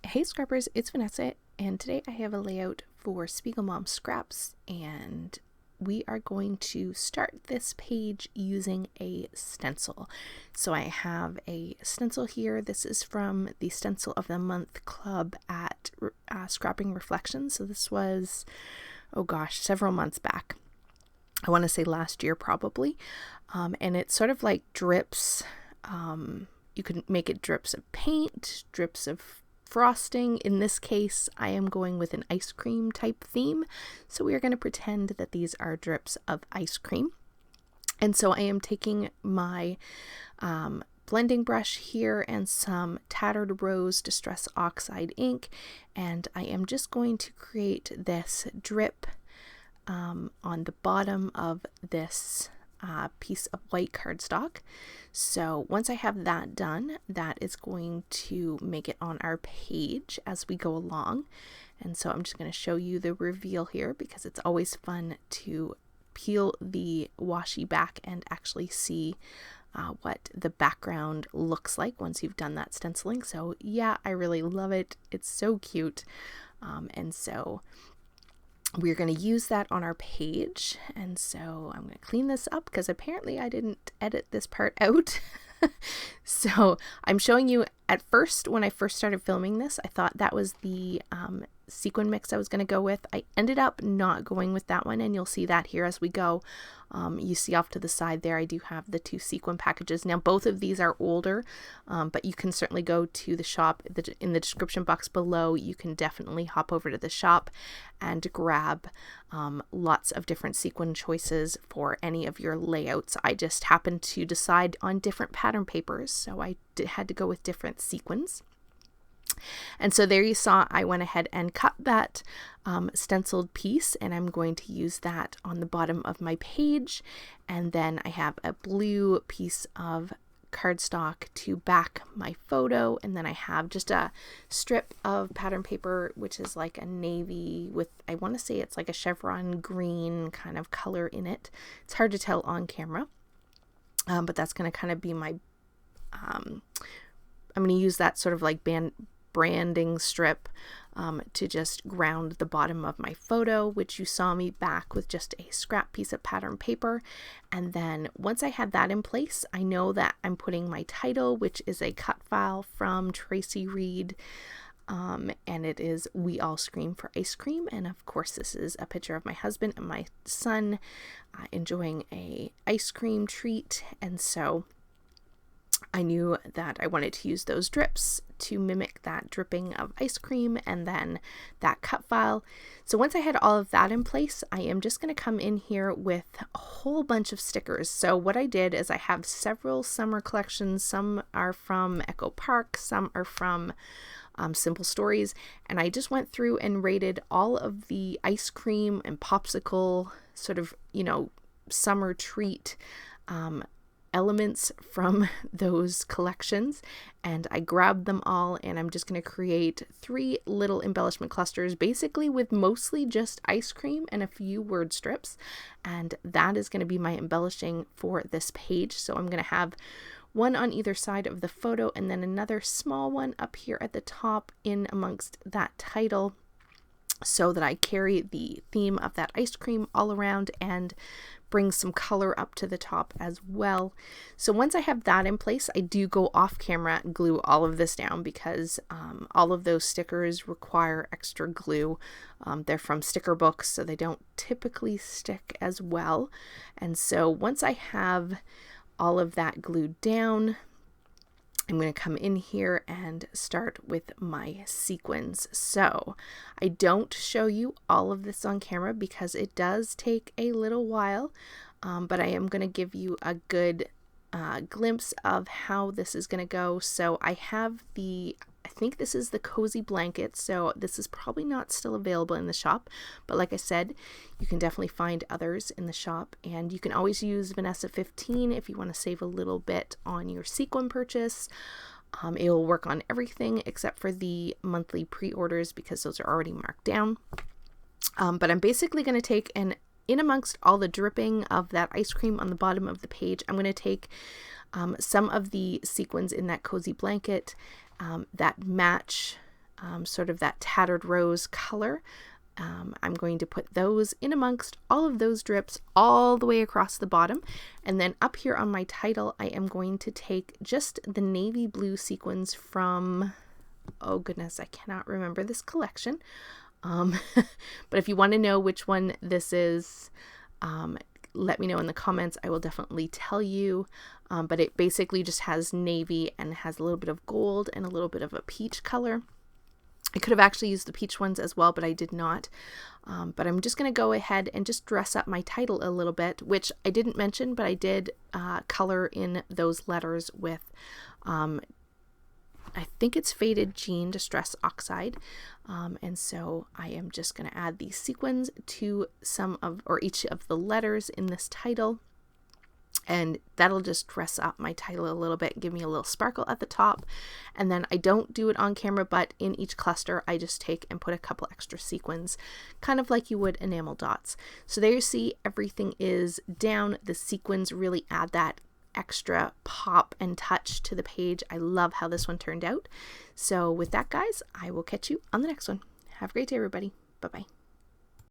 Hey Scrappers, it's Vanessa, and today I have a layout for SpiegelMom scraps, and we are going to start this page using a stencil. So I have a stencil here. This is from the Stencil of the Month Club at Scrapping Reflections. So this was, oh gosh, several months back. I want to say last year probably. And it's sort of like drips. You can make it drips of paint, drips of frosting. In this case, I am going with an ice cream type theme. So we are going to pretend that these are drips of ice cream. And so I am taking my blending brush here and some Tattered Rose Distress Oxide ink. And I am just going to create this drip on the bottom of this piece of white cardstock. So once I have that done, that is going to make it on our page as we go along. And so I'm just going to show you the reveal here because it's always fun to peel the washi back and actually see what the background looks like once you've done that stenciling. So yeah, I really love it. It's so cute. And so we're going to use that on our page. And so I'm going to clean this up because apparently I didn't edit this part out. So I'm showing you at first, when I first started filming this, I thought that was the sequin mix I was going to go with. I ended up not going with that one, and you'll see that here as we go. You see off to the side there, I do have the two sequin packages. Now, both of these are older, but you can certainly go to the shop. In the description box below, you can definitely hop over to the shop and grab lots of different sequin choices for any of your layouts. I just happened to decide on different pattern papers, so I had to go with different sequins. And so there you saw I went ahead and cut that stenciled piece, and I'm going to use that on the bottom of my page. And then I have a blue piece of cardstock to back my photo, and then I have just a strip of pattern paper which is like a navy with, I want to say it's like a chevron green kind of color in it. It's hard to tell on camera, but that's going to kind of be my I'm going to use that sort of like branding strip to just ground the bottom of my photo, which you saw me back with just a scrap piece of pattern paper. And then once I had that in place, I know that I'm putting my title, which is a cut file from Tracy Reed, and it is "We All Scream for Ice Cream." And of course, this is a picture of my husband and my son enjoying a ice cream treat. And so I knew that I wanted to use those drips to mimic that dripping of ice cream and then that cut file. So once I had all of that in place, I am just going to come in here with a whole bunch of stickers. So what I did is I have several summer collections. Some are from Echo Park, some are from Simple Stories, and I just went through and rated all of the ice cream and popsicle sort of, summer treat elements from those collections, and I grabbed them all, and I'm just going to create 3 little embellishment clusters, basically with mostly just ice cream and a few word strips, and that is going to be my embellishing for this page. So I'm going to have one on either side of the photo and then another small one up here at the top in amongst that title, so that I carry the theme of that ice cream all around and bring some color up to the top as well. So once I have that in place, I do go off camera and glue all of this down because all of those stickers require extra glue. They're from sticker books, so they don't typically stick as well. And so once I have all of that glued down, I'm going to come in here and start with my sequins. So I don't show you all of this on camera because it does take a little while, but I am going to give you a good glimpse of how this is going to go. So I have I think this is the cozy blanket, so this is probably not still available in the shop, but like I said, you can definitely find others in the shop, and you can always use Vanessa 15 if you want to save a little bit on your sequin purchase. It will work on everything except for the monthly pre-orders because those are already marked down. But I'm basically going to take, and in amongst all the dripping of that ice cream on the bottom of the page, I'm going to take some of the sequins in that cozy blanket that match sort of that tattered rose color. I'm going to put those in amongst all of those drips all the way across the bottom. And then up here on my title, I am going to take just the navy blue sequins from, oh goodness, I cannot remember this collection. But if you want to know which one this is, let me know in the comments. I will definitely tell you. But it basically just has navy and has a little bit of gold and a little bit of a peach color. I could have actually used the peach ones as well, but I did not. But I'm just going to go ahead and just dress up my title a little bit, which I didn't mention, but I did color in those letters with, I think it's Faded Jean Distress Oxide. And so I am just going to add these sequins to each of the letters in this title. And that'll just dress up my title a little bit, give me a little sparkle at the top. And then I don't do it on camera, but in each cluster, I just take and put a couple extra sequins, kind of like you would enamel dots. So there you see everything is down. The sequins really add that extra pop and touch to the page. I love how this one turned out. So with that, guys, I will catch you on the next one. Have a great day, everybody. Bye-bye.